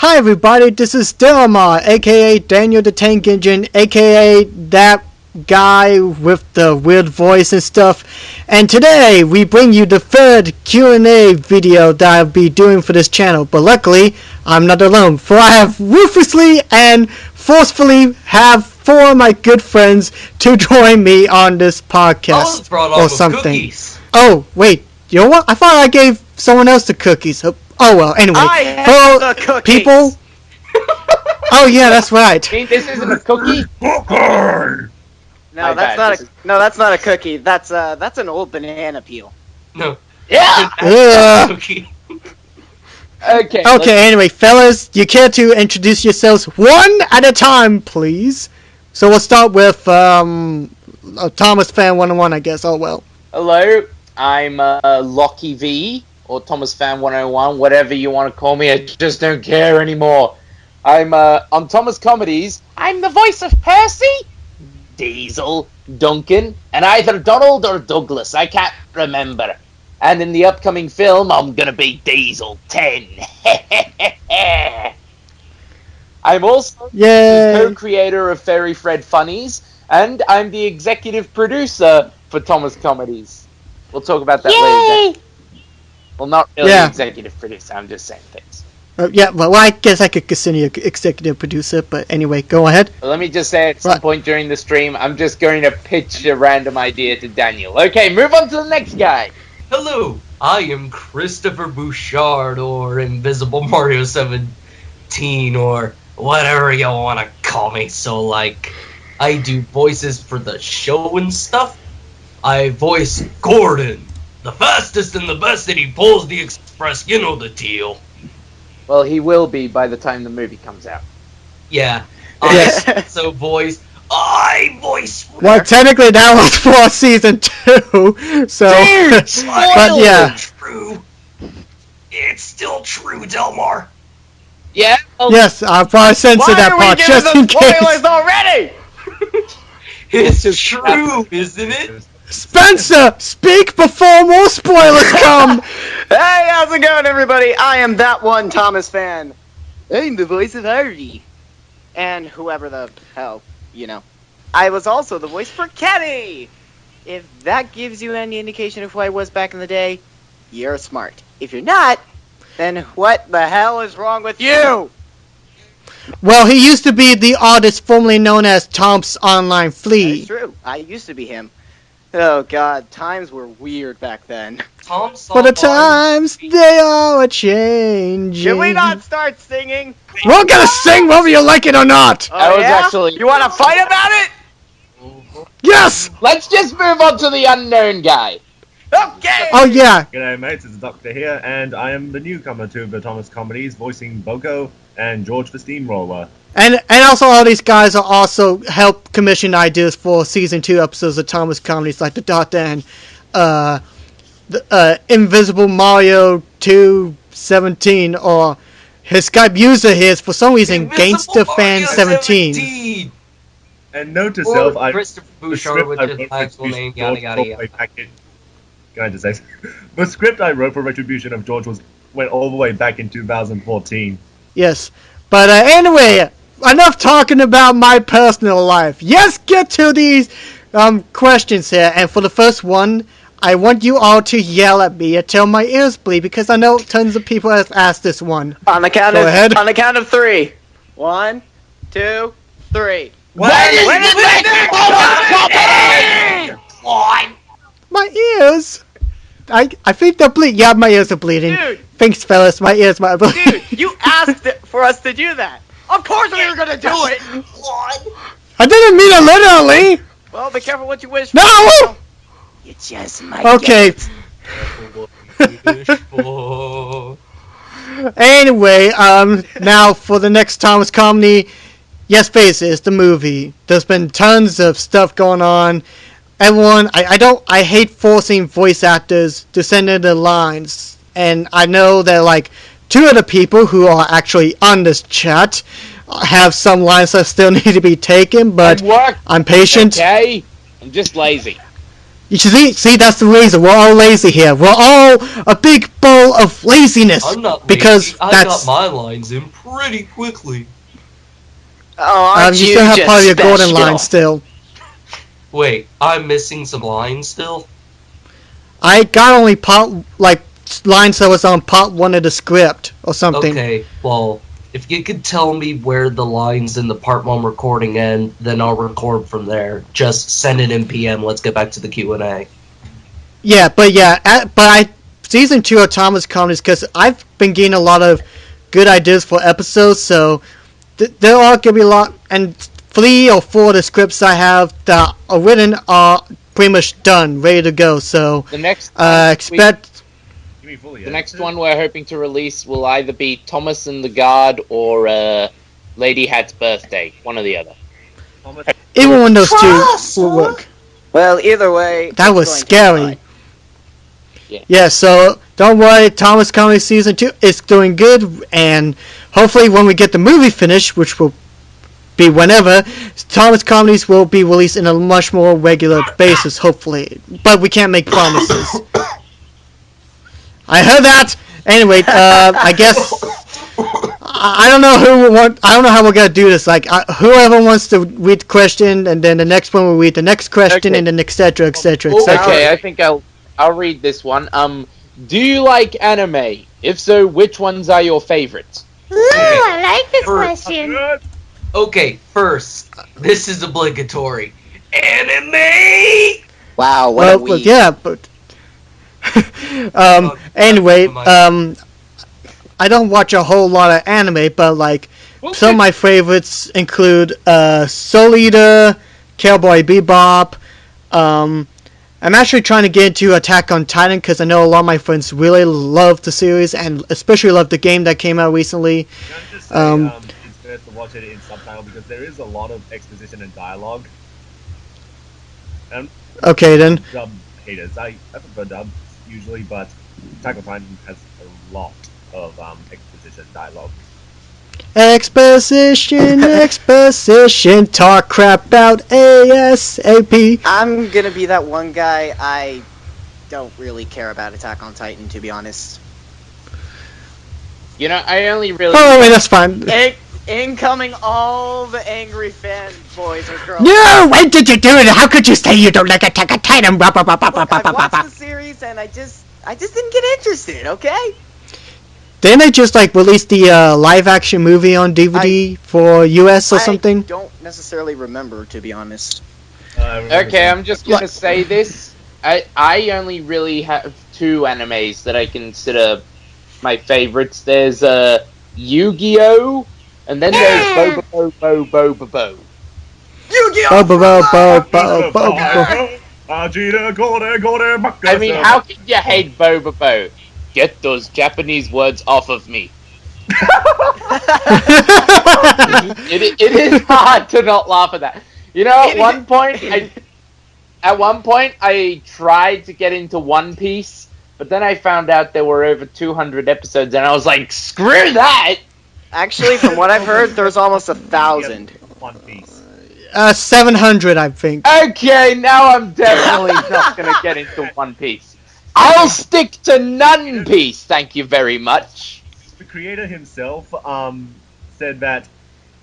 Hi everybody, this is Dilma, aka Danielthetankengine, aka that guy with the weird voice and stuff. And today we bring you the third Q&A video that I'll be doing for this channel. But luckily, I'm not alone, for I have ruthlessly and forcefully have four of my good friends to join me on this podcast or something. Cookies. Oh wait, you know what? I thought I gave someone else the cookies. Oh well, anyway. I have the cookies. People. Oh yeah, that's right. This isn't a cookie. No, that's not a cookie. That's an old banana peel. No. Yeah. Cookie. Okay. Anyway, fellas, you care to introduce yourselves one at a time, please? So we'll start with Thomas Fan 101, I guess. Oh well. Hello, I'm Lockie V. Or Thomas Fan 101, whatever you want to call me, I just don't care anymore. I'm on Thomas Comedies. I'm the voice of Percy, Diesel, Duncan, and either Donald or Douglas. I can't remember. And in the upcoming film, I'm gonna be Diesel 10. I'm also the co-creator of Fairy Fred Funnies, and I'm the executive producer for Thomas Comedies. We'll talk about that later. Well, not really executive producer, I'm just saying things. Well, I guess I could consider you executive producer, but anyway, go ahead. Well, let me just say at some point during the stream, I'm just going to pitch a random idea to Daniel. Okay, move on to the next guy. Hello, I am Christopher Bouchard, or Invisible Mario 17, or whatever you want to call me. So, like, I do voices for the show and stuff. I voice Gordon, the fastest and the best, and he pulls the express, you know the deal. Well, he will be by the time the movie comes out. Yeah. I voice. Well, technically that was for season 2, so... Dude, but yeah. True. It's still true, Delmar. Yeah? Well, yes, I'll probably censor that part just in case. Spoilers already! It's true, isn't it? Spencer, speak before more spoilers come! Hey, how's it going, everybody? I am that one Thomas Fan. I'm the voice of Harvey. And whoever the hell, you know. I was also the voice for Kenny! If that gives you any indication of who I was back in the day, you're smart. If you're not, then what the hell is wrong with you? Well, he used to be the artist formerly known as Tom's Online Flea. That's true. I used to be him. Oh god, times were weird back then. For the times, they are a-changing. Should we not start singing? We're gonna sing whether you like it or not! Oh, You wanna fight about it? Yes! Let's just move on to the unknown guy. Okay! Oh yeah! G'day mates, it's the Doctor here, and I am the newcomer to the Thomas Comedies, voicing Boko and George the Steamroller. And also all these guys are also help commission ideas for season 2 episodes of Thomas Comedies, like the Doctor and the Invisible Mario 217, or his Skype user here is for some reason Gangster Fan 17. And note to self, Christopher Bouchard with his actual name, yada yada yada. Can I just say, the script I wrote for Retribution of George went all the way back in 2014. Yes, but anyway, enough talking about my personal life. Yes, get to these questions here. And for the first one, I want you all to yell at me until my ears bleed, because I know tons of people have asked this one. On the count of 3. 1, 2, 3. When is the next Comedy? My ears. I think they're bleeding. Yeah, my ears are bleeding. Dude. Thanks, fellas. My ears might bleed. Dude, you asked for us to do that. Of course we were gonna do it. I didn't mean it literally. Well, be careful what you wish for. No! You just might. Okay. Anyway, now for the next Thomas Comedy, yes, face it, it's the movie. There's been tons of stuff going on. Everyone, I hate forcing voice actors to send in their lines. And I know that, like, 2 of the people who are actually on this chat have some lines that still need to be taken, but I'm patient. Okay, I'm just lazy. You see, that's the reason we're all lazy here. We're all a big bowl of laziness. I'm not because lazy. I that's got my lines in pretty quickly. Oh, aren't you you still have just part of your special? golden line still. Wait, I'm missing some lines still? I got only lines that was on part 1 of the script or something. Okay, well, if you could tell me where the lines in the part 1 recording end, then I'll record from there. Just send it in PM. Let's get back to the Q&A. Yeah, but season 2 of Thomas Comedies, because I've been getting a lot of good ideas for episodes, so there are gonna be a lot, and 3 or 4 of the scripts I have that are written are pretty much done, ready to go. So The next expect. the next one we're hoping to release will either be Thomas and the Guard or Lady Hat's Birthday, one or the other. Even when those two will work. Well, either way, That it's was going to scary. Yeah. Yeah, so don't worry, Thomas Comedy Season 2 is doing good, and hopefully when we get the movie finished, which will be whenever, Thomas Comedies will be released in a much more regular basis, hopefully. But we can't make promises. I heard that! Anyway, I guess... I don't know I don't know how we're gonna do this. Like, whoever wants to read the question, and then the next one will read the next question, Okay. and then etc., etc., etc. Okay, I think I'll read this one. Do you like anime? If so, which ones are your favorites? Ooh, I like this For- question. Okay, first, this is obligatory. Anime! Wow, what a Well, week. yeah, but anyway, I don't watch a whole lot of anime, but like some of my favorites include Soul Eater, Cowboy Bebop. I'm actually trying to get into Attack on Titan because I know a lot of my friends really love the series and especially love the game that came out recently. Can I just say, it's best to watch it in subtitle because there is a lot of exposition and dialogue. And Okay then. dub haters. I prefer dub usually, but Attack on Titan has a lot of exposition dialogue. Exposition, talk crap about ASAP. I'm gonna be that one guy. I don't really care about Attack on Titan, to be honest. You know, I only really... Oh, wait, that's fine. Incoming all the angry fanboys or girls. No, when did you do it? How could you say you don't like Attack on Titan? Look, I watched the series and I just didn't get interested. Okay. Didn't they just like release the live action movie on DVD for US or something? I don't necessarily remember, to be honest. Okay, I'm just gonna say this. I only really have 2 animes that I consider my favorites. There's Yu-Gi-Oh! And then there's Bobo. I mean, how can you hate Bobo? Get those Japanese words off of me. It is hard to not laugh at that. You know, at one point I tried to get into One Piece, but then I found out there were over 200 episodes, and I was like, screw that! Actually, from what I've heard, there's almost 1,000. One Piece. 700, I think. Okay, now I'm definitely not gonna get into One Piece. I'll stick to None Piece, thank you very much. The creator himself said that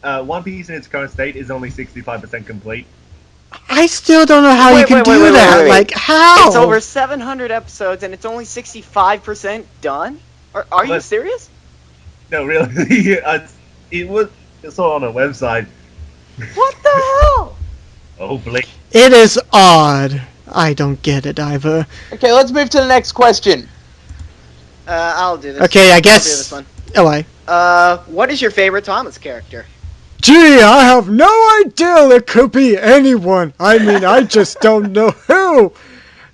One Piece in its current state is only 65% complete. I still don't know how you can do that. wait. Like, how? It's over 700 episodes and it's only 65% done? Are you serious? No, really. It's all on a website. What the hell? Oh, Blake. It is odd. I don't get it either. Okay, let's move to the next question. I'll do this. Okay, I I'll do guess. this one. Oh, I. What is your favorite Thomas character? Gee, I have no idea. It could be anyone. I mean, I just don't know who.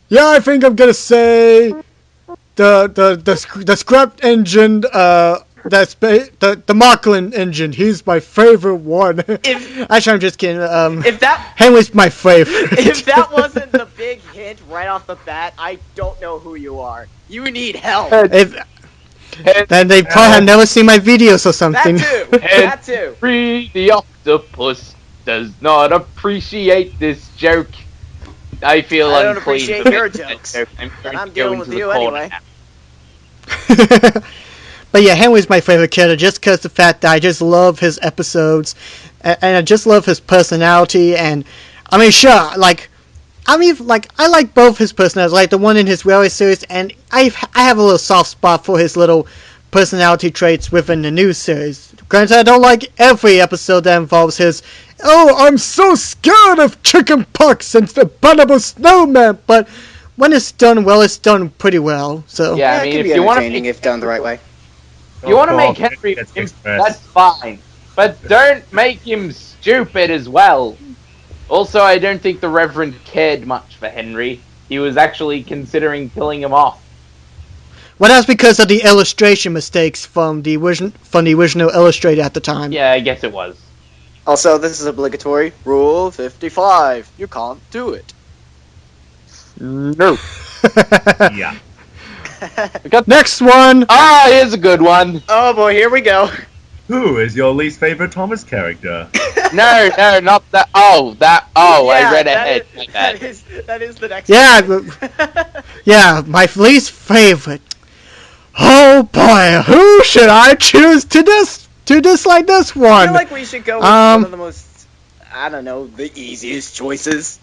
Yeah, I think I'm gonna say the scrap engine. That's the Marklin engine. He's my favorite one. Actually, I'm just kidding. If that Henry's my favorite. if that wasn't the big hint right off the bat, I don't know who you are. You need help. Then they probably have never seen my videos or something. That too. Free the octopus does not appreciate this joke. I feel I don't unclean. appreciate for your making that jokes, joke. I'm and going I'm to go dealing into with the you corner anyway. now. But yeah, Henry's my favorite character just because the fact that I just love his episodes, and I just love his personality. And I mean, sure, like I like both his personalities, like the one in his railway series, and I have a little soft spot for his little personality traits within the new series. Granted, I don't like every episode that involves his, oh, I'm so scared of chicken pox and the abominable snowman, but when it's done well, it's done pretty well. So Yeah, Yeah, I it mean, can if be you want to entertaining if done the right way. you want to Oh, make Henry that's imp, expressed. that's fine. But don't make him stupid as well. Also, I don't think the Reverend cared much for Henry. He was actually considering killing him off. well, that's because of the illustration mistakes from the original illustrator at the time. Yeah, I guess it was. Also, this is obligatory. Rule 55. You can't do it. No. Yeah. Next one. Ah, here's a good one. Oh boy, here we go. Who is your least favorite Thomas character? No, not that. Oh, I Yeah, read that ahead. is- My bad. that is the next Yeah, one. Yeah, my least favorite. Oh boy, who should I choose to dislike this I one? feel like we should go with one of the most, I don't know, the easiest choices.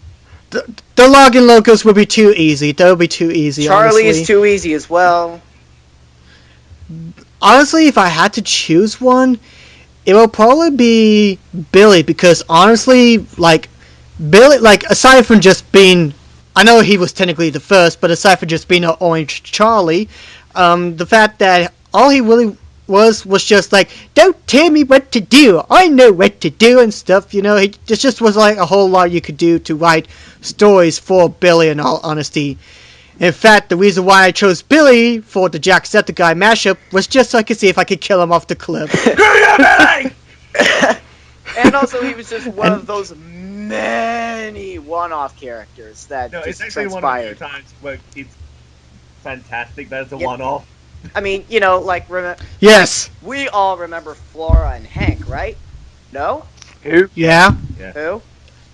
The login locos would be too easy. That would be too easy. Charlie honestly. is too easy as well. Honestly, if I had to choose one, it will probably be Billy because honestly, like Billy, like aside from just being, I know he was technically the first, but aside from just being an orange Charlie, the fact that all he really was just like, don't tell me what to do. I know what to do and stuff. You know, it just was like a whole lot you could do to write stories for Billy. In all honesty. In fact, the reason why I chose Billy for the Jacksepticeye mashup was just so I could see if I could kill him off the cliff. And also, he was just one of those many one-off characters that No, it's just actually one of the few transpired. times where it's fantastic that it's a Yep. one-off. I mean, you know, like, Yes. we all remember Flora and Hank, right? No? Yeah. Who?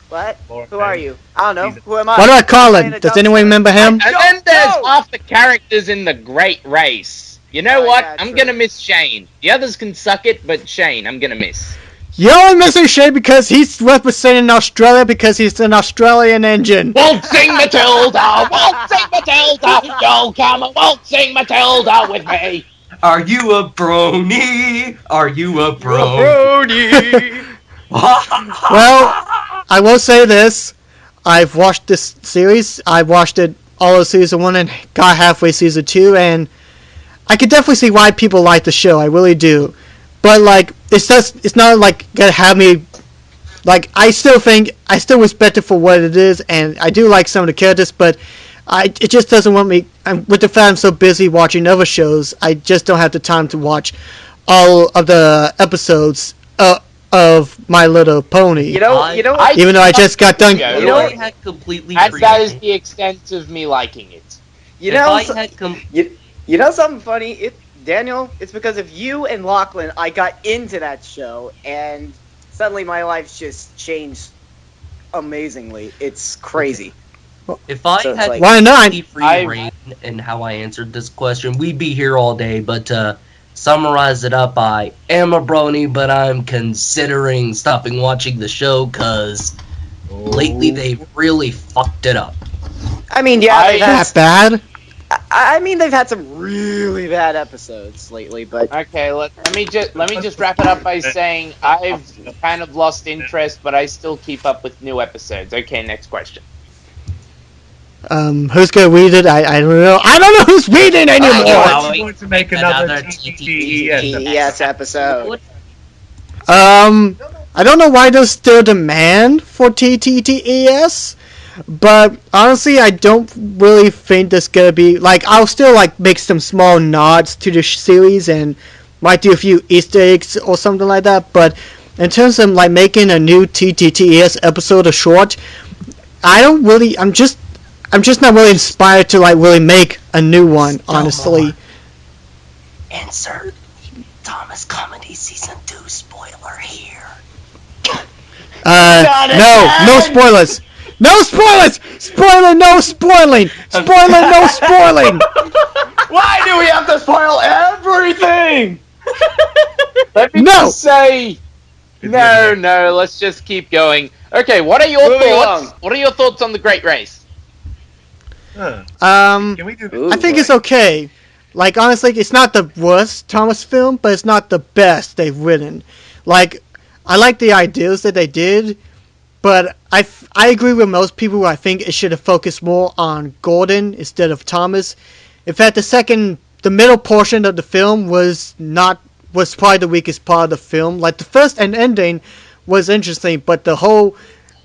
What? Flora Who and are Hank. you? I don't know. He's a- Who am I? What do I call Playing him? a Does anyone dumpster. remember him? And then there's No! half the characters in the Great Race. You know Oh, what? yeah, I'm true. gonna miss Shane. The others can suck it, but Shane, I'm gonna miss. You're only missing Shay because he's representing Australia because he's an Australian engine. Waltzing Matilda! Waltzing Matilda! Don't come and waltzing Matilda with me! Are you a brony? Are you a bro? Brody! Well, I will say this. I've watched this series. I watched it all of season 1 and got halfway season 2, and I can definitely see why people like the show. I really do. But, like, it's not, like, gonna have me... Like, I still respect it for what it is, and I do like some of the characters, but it just doesn't want me... with the fact I'm so busy watching other shows, I just don't have the time to watch all of the episodes of My Little Pony. You know, Even though I just got done... Yeah, You know, I had completely That is created. the extent of me liking it. you If know, I so- had you know something funny? Daniel, it's because of you and Lachlan I got into that show, and suddenly my life's just changed amazingly. It's crazy. If I So it's had like- Why not? completely free reign in how I answered this question, we'd be here all day. But to summarize it up, I am a brony, but I'm considering stopping watching the show because lately they've really fucked it up. I mean, yeah, they've had, That bad? I mean, they've had some really bad episodes lately, but Okay, let me just wrap it up by saying I've kind of lost interest, but I still keep up with new episodes. Okay, next question. Who's gonna read it? I don't know. I don't know who's reading anymore. Wow. I'm going to make another Another TTTE TES episode. I don't know why there's still demand for TTTES, but honestly, I don't really think there's gonna be like. I'll still like make some small nods to the series and might do a few Easter eggs or something like that. But in terms of like making a new TTTES episode or short, I don't really. I'm just not really inspired to like really make a new one. Honestly. Insert Thomas Comedy Season 2 spoiler here. No spoilers. No spoilers! Spoiler, no spoiling! Spoiler, no spoiling! Why do we have to spoil everything? Let me No! just say... No, let's just keep going. Okay, what are your Moving thoughts? along. What are your thoughts on The Great Race? Huh. Can Can we do Ooh. I think boy. it's okay. Like, honestly, it's not the worst Thomas film, but it's not the best they've written. Like, I like the ideas that they did, but I agree with most people who I think it should have focused more on Gordon instead of Thomas. In fact, the middle portion of the film was probably the weakest part of the film. Like, the first and ending was interesting, but the whole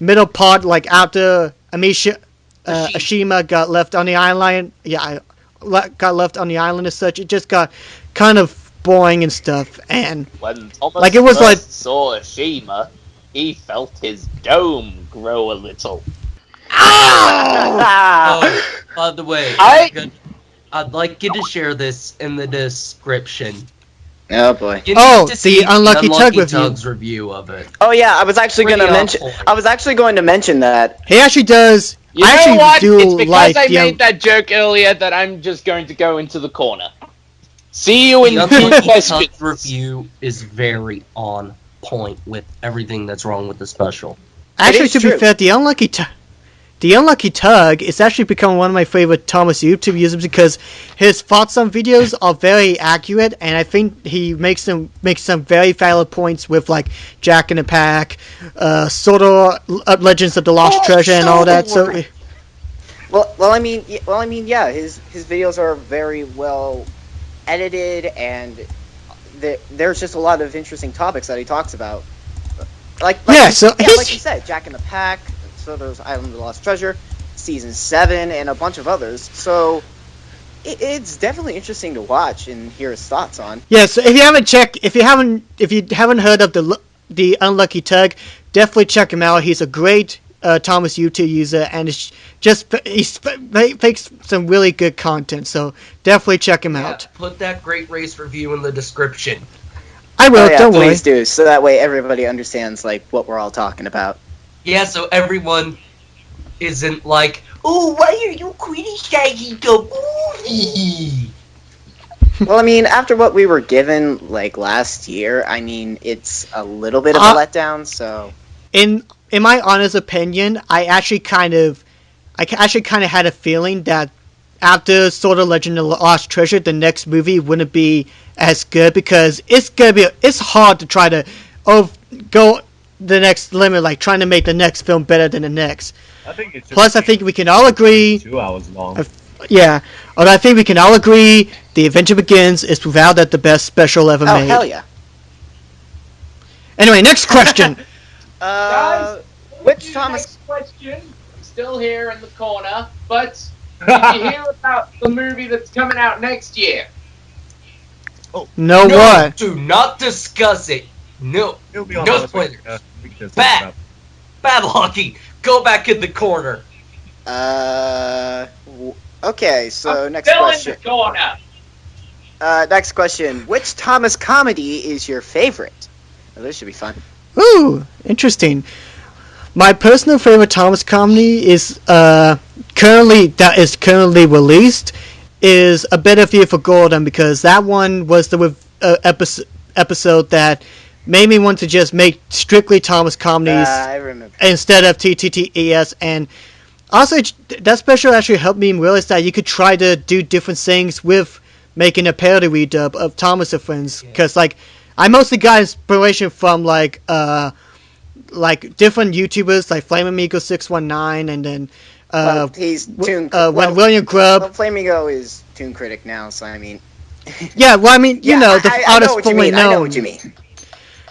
middle part, like after Ashima got left on the island, got left on the island as such, it just got kind of boring and stuff. And When Thomas Like, it was first like- saw Ashima, he felt his dome grow a little. Oh, by the way, I'd like you to share this in the description. Oh boy. You Oh, need to see the Unlucky Tug review. Tug's review of it. Oh yeah, I was actually Pretty going to on mention. point. I was actually going to mention that. he actually does. You I know actually what? do It's because like I the made that joke earlier that I'm just going to go into the corner. See you in The 2 Unlucky questions. Tug's review is very on point with everything that's wrong with the special. Actually, is to be true. fair, the Unlucky Tug is actually become one of my favorite Thomas YouTube users because his thoughts on videos are very accurate, and I think he makes some very valid points with like Jack in the Pack, Legends of the Lost Treasure, and all that. So, Well, I mean, yeah, his videos are very well edited, and there's just a lot of interesting topics that he talks about. Like you said, Jack in the Pack, Soto's Island of the Lost Treasure, Season 7, and a bunch of others. So it's definitely interesting to watch and hear his thoughts on. yeah. So if you haven't heard of the Unlucky Tug, definitely check him out. He's a great Thomas YouTube user, and he makes some really good content. So definitely check him out. Put that Great Race review in the description. I will. Oh, yeah, don't worry. please do, so that way everybody understands like what we're all talking about. Yeah, so everyone isn't like, oh, why are you criticizing the movie? Well, I mean, after what we were given like last year, I mean, it's a little bit of a letdown. So, in my honest opinion, I actually kind of had a feeling that after Sword of Legend of the Lost Treasure, the next movie wouldn't be as good because it's hard to try to go the next limit, like trying to make the next film better than the next. I think it's Plus, I think we can all agree. 2 hours long. Yeah, and I think we can all agree The Adventure Begins is without that the best special ever oh made. hell yeah! Anyway, next question. Guys, Which Thomas? Next question. I'm still here in the corner, but did you hear about the movie that's coming out next year? No, what? Do not discuss it. No. It'll be on No the spoilers. we can just Bad. talk Bad Lucky, go back in the corner. Okay, so I'm next still question. in the corner. Next question. Which Thomas comedy is your favorite? Oh, this should be fun. Ooh, interesting. My personal favorite Thomas comedy is currently released is A Better View for Gordon, because that one was the episode that made me want to just make strictly Thomas comedies I remember. instead of TTTES, and also that special actually helped me realize that you could try to do different things with making a parody redub of Thomas and Friends, because like I mostly got inspiration from like different YouTubers like Flamingo 619, and then He's Toon. when William Grubb. Well, Flamingo is Toon Critic now, so I mean. Yeah, well, I mean, you know, the I know artist what you formerly mean. I know known. what you mean.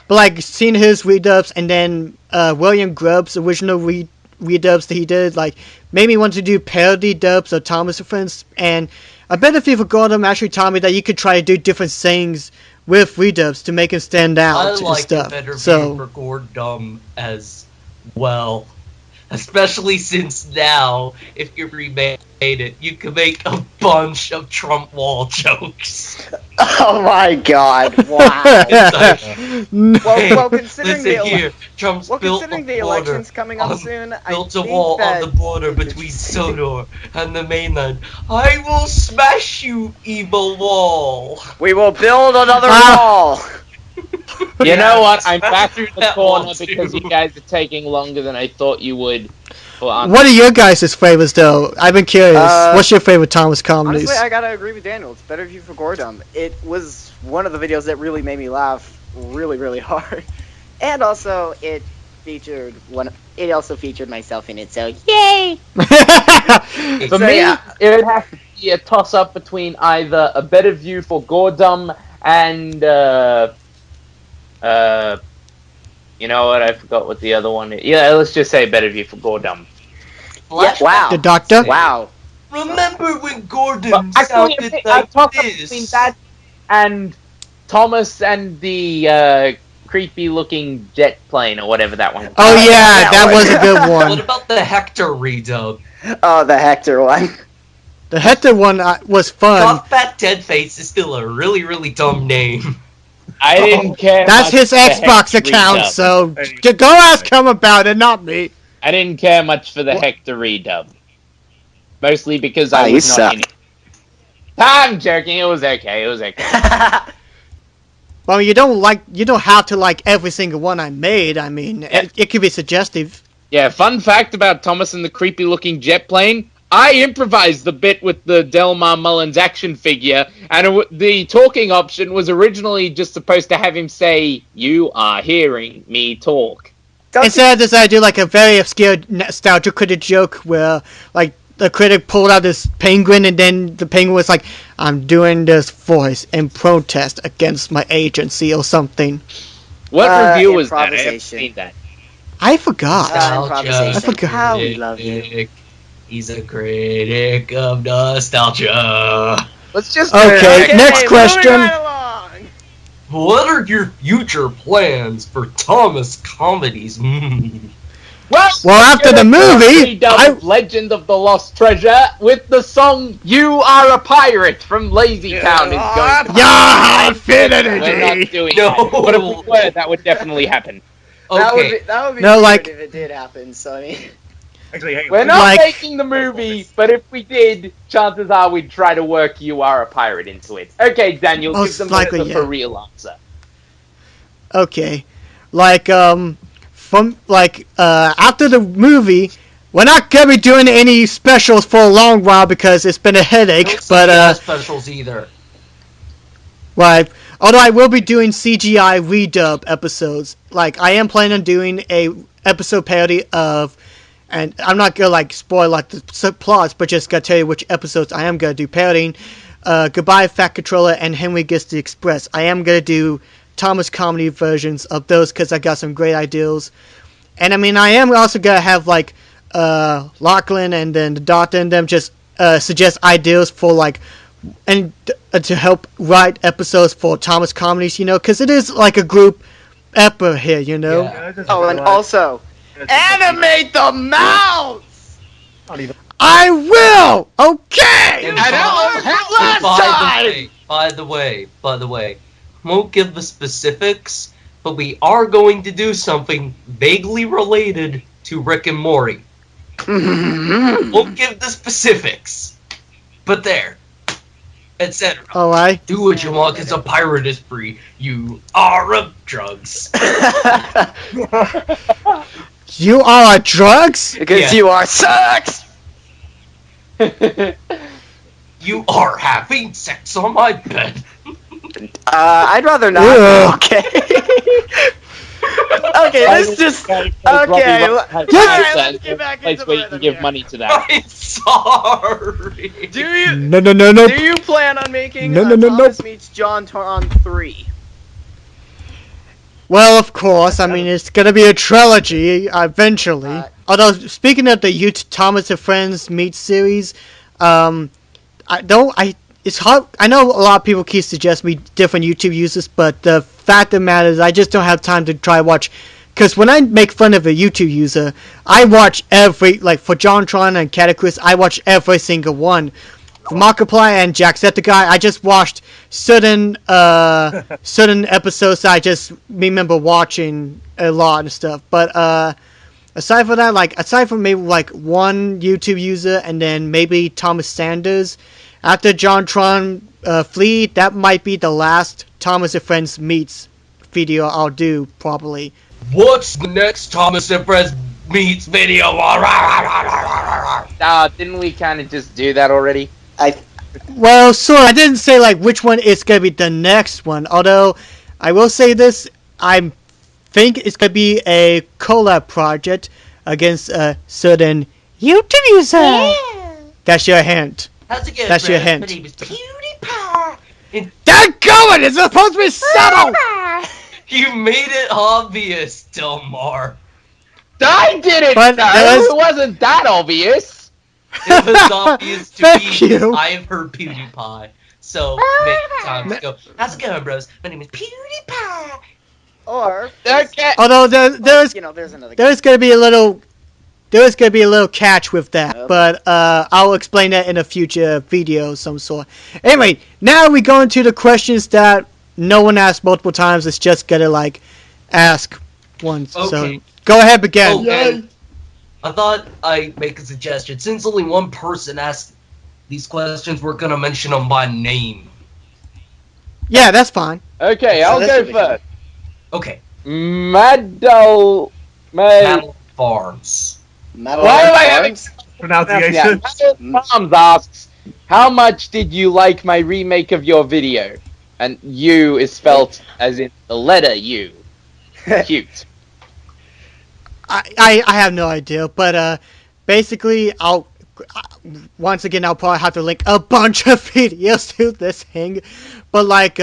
But like seeing his redubs, and then William Grubb's original redubs that he did, like made me want to do parody dubs of Thomas and Friends. And I bet if you forgot him, actually taught me that you could try to do different things with redubs to make him stand I out and like stuff. a better So view for Gordon as well. Especially since now, if you remade it, you can make a bunch of Trump wall jokes. Oh my god! Wow. well, considering Listen the here, Trump's built considering a the border elections coming up soon, I built a think wall that on the border between Sodor and the mainland. I will smash you, evil wall. we will build another wall. You know what? Smash I'm back through in the that corner wall, because too. you guys are taking longer than I thought you would. Well, What are your guys' favorites, though? I've been curious. What's your favorite Thomas comedies? Honestly, I gotta agree with Daniel. It's Better View for Gordon. It was one of the videos that really made me laugh really, really hard. And also, it also featured myself in it, so yay! For So, me, yeah. it would have to be a toss-up between either A Better View for Gordon and, you know what? I forgot what the other one is. Yeah, let's just say Better View for Gordon. Yeah, wow. The Doctor? Wow. Remember when Gordon But actually, sounded I like toss-up between this? that and Thomas and the creepy-looking jet plane or whatever that one. Oh yeah, that was a good What one. about the Hector redub? Oh, the Hector one. The Hector one was fun. Got Fat Dead Face is still a really, really dumb name. I didn't care. That's much his for the Xbox Hector account, redub. so go ask him about it, not me. I didn't care much for the Hector redub. Mostly because Ah, I you was not suck. in it. I'm joking. It was okay. It was okay. Well, you don't have to like every single one I made. I mean, it could be suggestive. Yeah, fun fact about Thomas and the creepy-looking jet plane. I improvised the bit with the Delmar Mullins action figure, and the talking option was originally just supposed to have him say, "You are hearing me talk." Instead of this, I do like a very obscure nostalgia critic joke where like the critic pulled out this penguin, and then the penguin was like, "I'm doing this voice in protest against my agency" or something. What review was that? I haven't improvisation. seen that. I forgot. Improvisation. I forgot. How we love you. He's a critic of nostalgia. Let's just Okay, next moving question. right along. What are your future plans for Thomas Comedies? Well, after the movie, Legend of the Lost Treasure with the song "You Are a Pirate" from Lazy Town is going to yeah, We're infinity. not doing No. that. But if we were, that would definitely happen. Okay, That would be No, weird like- if it did happen, so I mean... Actually, hang on. We're not Like- making the movie, but if we did, chances are we'd try to work "You Are a Pirate" into it. Okay, Daniel, give Most them likely, the yeah. for real answer. Okay, like after the movie, we're not gonna be doing any specials for a long while because it's been a headache. don't But see specials either. right. Although I will be doing CGI redub episodes. Like I am planning on doing a episode parody of, and I'm not gonna like spoil like the plots, but just gonna tell you which episodes I am gonna do parodying. Goodbye Fat Controller and Henry Gets the Express. I am gonna do Thomas comedy versions of those because I got some great ideas. And I mean I am also gonna have like Lachlan and then the Doctor and them just suggest ideas for like and to help write episodes for Thomas Comedies, you know, because it is like a group effort here, you know. Yeah. I just Oh, and realized- also, animate the mouths! Not even. I will. Okay. By the way, won't give the specifics, but we are going to do something vaguely related to Rick and Morty. Won't give the specifics, but there, etc. All right. Do what you want, cause a pirate is free. You are of drugs. You are drugs. Because Yeah. you are sucks! You are having sex on my bed. I'd rather not. Ugh. Okay. Okay, let's just... Okay, let's get back place into the where you rhythm can give here. money to that. I'm sorry. Do you... No. Do you plan on making No. Thomas Meets John on 3? Well, of course. I mean, it's gonna be a trilogy eventually. Although, speaking of the Thomas and Friends Meet series, it's hard. I know a lot of people keep suggesting me different YouTube uses, but the fact of the matter is, I just don't have time to try watch because when I make fun of a YouTube user, I watch every, like for JonTron and Cataclysm, I watch every single one. For Markiplier and Jacksepticeye, I just watched certain episodes that I just remember watching a lot and stuff. But aside from that, like aside from maybe like one YouTube user and then maybe Thomas Sanders, after JonTron Flea, that might be the last Thomas and Friends Meets video I'll do probably. What's the next Thomas and Friends Meets video? Didn't we kind of just do that already? Well, so I didn't say like which one is gonna be the next one. Although I will say this, I think it's gonna be a collab project against a certain YouTube user. Yeah. That's your hint. How's it going, That's your friends? hint. My name is PewDiePie. And Dadgummit! It's supposed to be subtle. you made it obvious, Delmar. I did it! But It wasn't that obvious! It was obvious to Thank me. you. I have heard PewDiePie. So, many times go, how's it going, bros? My name is PewDiePie. Or Okay. Although there's there's another. there's gonna be a little catch with that, Yep. but I'll explain that in a future video of some sort. Anyway, now we go into the questions that no one asked multiple times. It's just gonna like ask once. So Okay. go ahead, begin. Oh, and I thought I'd make a suggestion. Since only one person asked these questions, we're gonna mention them by name. Yeah, that's fine. Okay, So I'll this go will be first. Okay. Madal... Battle Farms. Metal Why am I having- Farms? Pronunciation. Farms asks, how much did you like my remake of your video? And you is spelt as in the letter U. Cute. I have no idea, but basically once again I'll probably have to link a bunch of videos to this thing, but like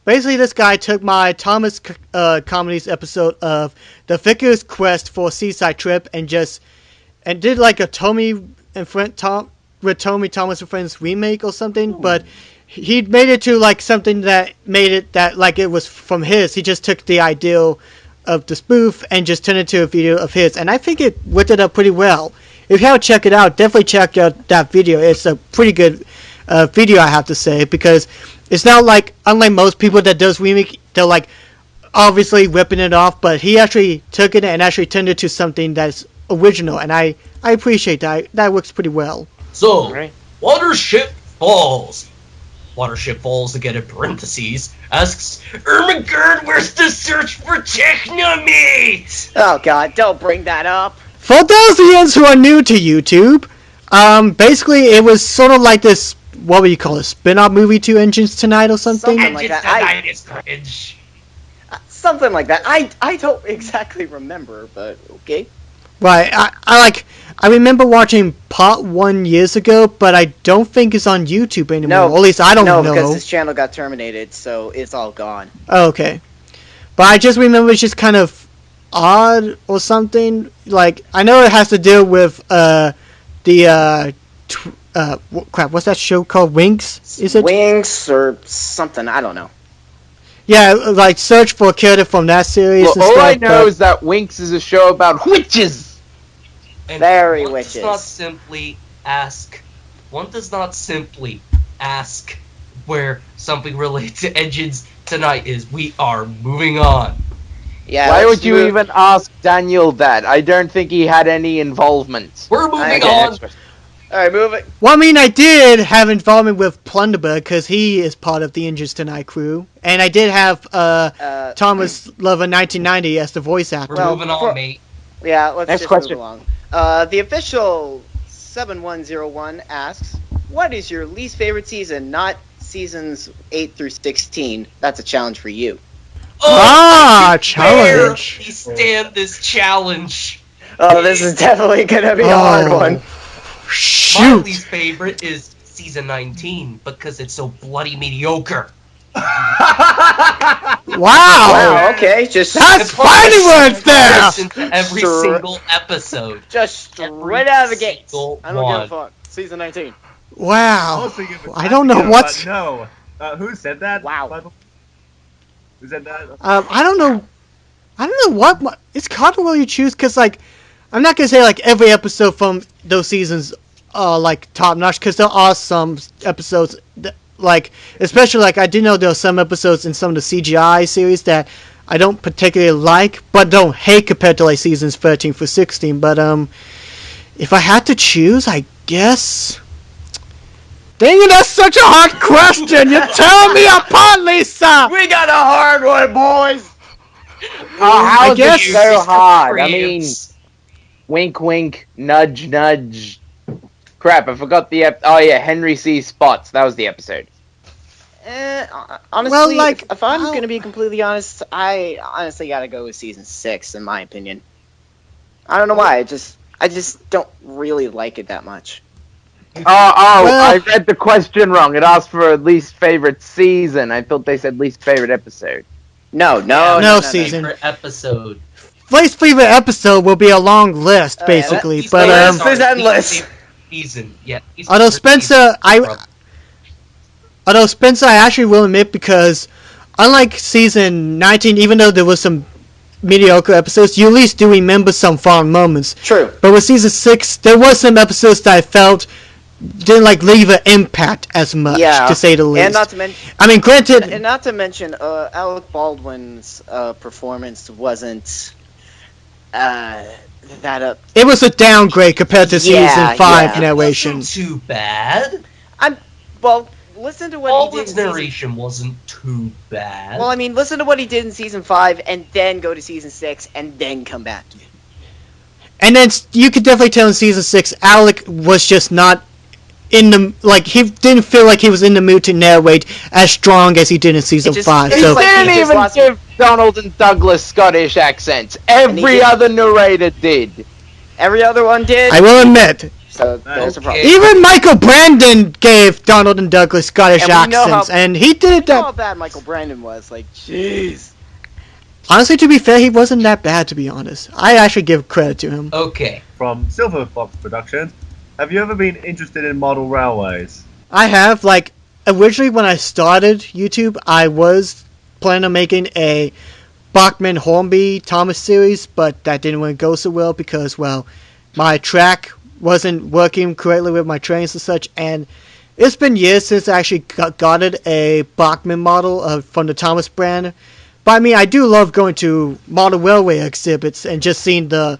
basically this guy took my Thomas Comedies episode of the Vicar's Quest for Seaside Trip and did like a Tommy Thomas and Friends remake or something. Ooh. But he made it to like something that made it that like it was from his. He just took the ideal of the spoof and just turned it into a video of his, and I think it worked it up pretty well. If you haven't checked it out, definitely check out that video. It's a pretty good video, I have to say, because it's not like, unlike most people that does remake, they're like obviously ripping it off, but he actually took it and actually turned it to something that's original, and I appreciate that. That works pretty well. So, Right. Watership Falls. Watership Falls, again in parentheses, asks, Ermengarde, where's the search for Technomeat? Oh god, don't bring that up. For those of you who are new to YouTube, basically it was sort of like this, what would you call it, spin-off movie to Engines Tonight or something? Something like that. Tonight is cringe. Something like that. I don't exactly remember, but okay. Right, I remember watching part 1 years ago, but I don't think it's on YouTube anymore. No, or at least I don't know. No, because this channel got terminated, so it's all gone. Oh, okay. But I just remember it's just kind of odd or something. Like, I know it has to do with what's that show called? Winx? Is it? Winx or something, I don't know. Yeah, like search for a character from that series. Well, and all stuff, I know is that Winx is a show about witches! And Very one witches. does not simply ask where something related to Engines Tonight is. We are moving on. Yeah. Why let's would you move- even ask Daniel that? I don't think he had any involvement. We're moving Okay. on. Alright, move it. Well, I mean, I did have involvement with Plunderberg because he is part of the Engines Tonight crew, and I did have Thomas Lover 1990 as the voice actor. We're moving on, mate. Yeah, let's Next just question. move along. The official 7101 asks, what is your least favorite season, not seasons 8 through 16? That's a challenge for you. Challenge. Barely stand this challenge. Oh, this is definitely gonna be a hard one. My Shoot. least favorite is season 19 because it's so bloody mediocre. Wow. Wow, okay, just That's fighting words there. Listen to every Sure. single episode. just Every straight out of the gates. single I don't one. give a fuck. Season 19. Wow. was thinking of a I don't know classic, what's. no. Who said that? Wow. Who said that? I don't know. I don't know what it's hard to really choose because like I'm not gonna say like every episode from those seasons are like top notch because there are some episodes that, like especially like I do know there are some episodes in some of the CGI series that I don't particularly like but don't hate compared to like seasons 13 through 16. But if I had to choose, I guess. Dang it, that's such a hard question. You're tearing me apart, Lisa. We got a hard one, boys. How is guess- it so hard? I mean, wink, wink, nudge, nudge. Crap, I forgot the oh yeah, Henry C. Spots. That was the episode. Honestly, Well, like, if I'm how- going to be completely honest, I honestly got to go with season 6, in my opinion. I don't know why. I just don't really like it that much. Well, Well- I read the question wrong. It asked for least favorite season. I thought they said least favorite episode. No season. Favorite episode. Least favorite episode will be a long list, yeah, basically. Least But favorite- This is sorry, endless. least favorite Season, yeah. least although favorite Spencer, season. I actually will admit because unlike season 19, even though there was some mediocre episodes, you at least do remember some fond moments. True. But with season 6, there was some episodes that I felt didn't like leave an impact as much, Yeah. to say the least. And not to mention, I mean, granted, Alec Baldwin's performance wasn't that up. it was a downgrade compared to Yeah, season 5 yeah. narration. Wasn't too bad. Well, listen to what Baldwin's he did. narration wasn't too bad. Well, I mean, listen to what he did in season 5, and then go to season 6, and then come back. And then you could definitely tell in season 6, Alec was just not in the like he didn't feel like he was in the mood to narrate as strong as he did in season just- 5. it's He So like didn't he just even lost- give Donald and Douglas Scottish accents. Every did- other narrator did. Every other one did. I will admit, So there's a problem. Okay. even Michael Brandon gave Donald and Douglas Scottish And we know accents, how- and he did You it know how that. bad Michael Brandon was. Like, jeez. Honestly, to be fair, he wasn't that bad. To be honest, I actually give credit to him. Okay. From Silver Fox Productions, have you ever been interested in model railways? I have like originally when I started YouTube, I was planning on making a Bachman Hornby Thomas series, but that didn't really go so well because, well, my track wasn't working correctly with my trains and such, and it's been years since I actually got a Bachman model from the Thomas brand. But I mean, I do love going to model railway exhibits and just seeing the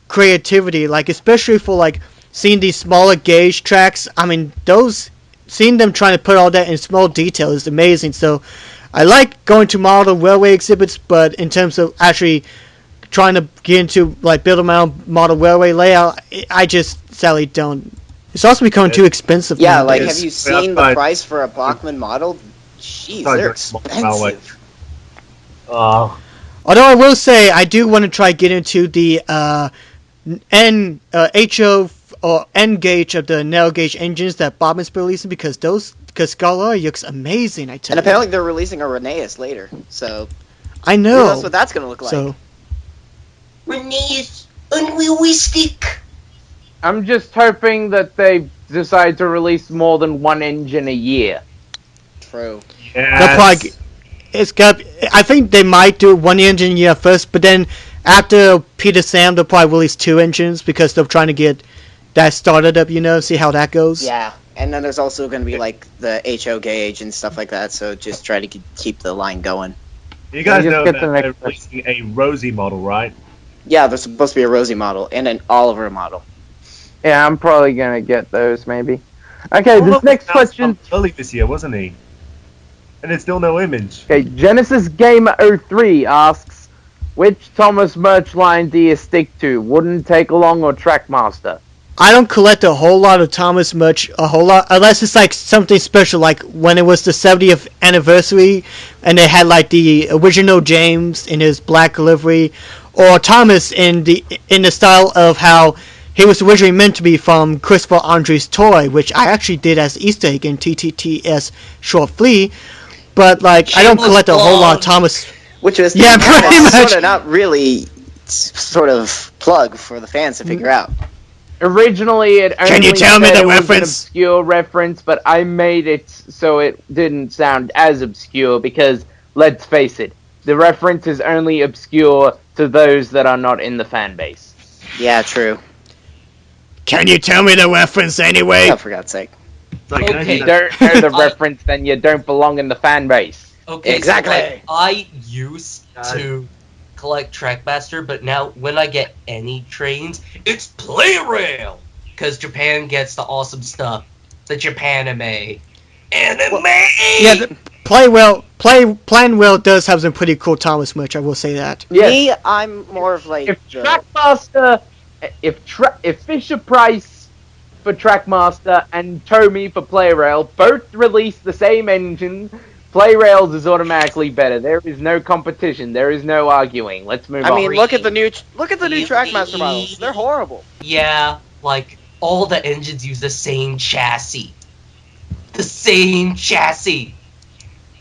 creativity, like especially for like seeing these smaller gauge tracks. I mean, seeing them trying to put all that in small detail is amazing. So I like going to model railway exhibits, but in terms of actually trying to get into like building my own model railway layout, I just sadly don't. It's also becoming too expensive. Yeah, nowadays. like, Yes. have you seen the But- price for a Bachman model? Jeez, Sorry, they're just railway. expensive. Although I will say, I do want to try get into the HO or N gauge of the narrow gauge engines that Bachman's been releasing because Scalar looks amazing. I tell And you. apparently they're releasing a Rheneas later, so I who know. knows what that's gonna look like. So Renee's unrealistic. I'm just hoping that they decide to release more than one engine a year. True. they'll probably, I think they might do one engine year first, but then after Peter Sam, they'll probably release 2 engines because they're trying to get that started up. See how that goes. Yeah, and then there's also gonna be like the HO gauge and stuff like that. So just try to keep the line going. You guys just know get that the they're next releasing a Rosie model, right? Yeah, there's supposed to be a Rosie model and an Oliver model. Yeah, I'm probably gonna get those maybe. Okay, Well, this look, next that question. was early this year, wasn't he? And it's still no image. Okay, Genesis Gamer 03 asks, which Thomas merch line do you stick to? Wooden, Take Along, or Trackmaster? I don't collect a whole lot of Thomas merch, a whole lot, unless it's like something special, like when it was the 70th anniversary, and they had like the original James in his black livery, or Thomas in the style of how he was originally meant to be from Christopher Andre's toy, which I actually did as Easter egg in TTTS Short Flea, but like I don't Shameless collect a whole lot of plug. Thomas. Which is Yeah, pretty much. sort of not really sort of plug for the fans to figure out. Originally, it only Can you tell me said the it was an reference? obscure reference, but I made it so it didn't sound as obscure because, let's face it, the reference is only obscure to those that are not in the fan base. Yeah, true. Can you tell me the reference anyway? Oh, for God's sake. Sorry, can I Okay. If do you that? don't know the reference, then you don't belong in the fan base. Okay, Exactly. So, like, I used to collect Trackmaster, but now when I get any trains, it's Playrail! Because Japan gets the awesome stuff. The Japanime. Anime! Yeah, Planwell does have some pretty cool Thomas merch, I will say that. Yes. Me, I'm more of like If the... Trackmaster, if Fisher Price for Trackmaster and Tomy for Playrail both release the same engine, Playrails is automatically better. There is no competition. There is no arguing. Let's move on. I mean, look at the new Trackmaster models. They're horrible. Yeah, like, all the engines use the same chassis. The same chassis!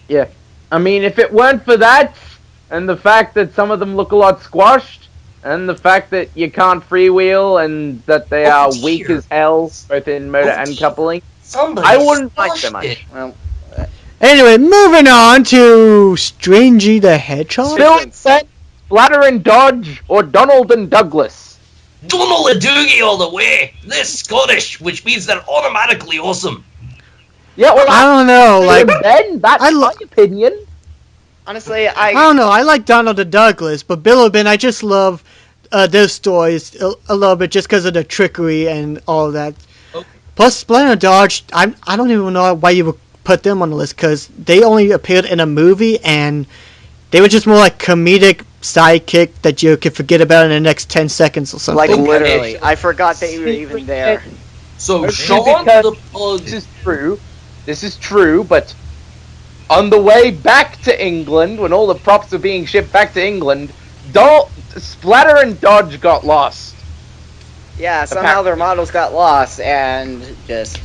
Yeah. I mean, if it weren't for that, and the fact that some of them look a lot squashed, and the fact that you can't freewheel, and that they are weak dear. as hell, both in motor and dear. coupling, Somebody I wouldn't like them squashed much. it. Well, Anyway, moving on to Stringy the Hedgehog. Still sent Splatter and Dodge, or Donald and Douglas. Donald and Doogie all the way! They're Scottish, which means they're automatically awesome. Yeah, well, I don't know, like, then that's my opinion. honestly, I don't know, I like Donald and Douglas, but Billabin, I just love their stories a little bit just because of the trickery and all of that. Okay. Plus, Splinter and Dodge, I don't even know why you would put them on the list, because they only appeared in a movie, and they were just more like comedic sidekick that you could forget about in the next 10 seconds or something. like Okay. literally, I forgot that you were even there. So, Okay, Sean because the Pug... This is true, but on the way back to England, when all the props were being shipped back to England, Splatter and Dodge got lost. Yeah, somehow their models got lost and just...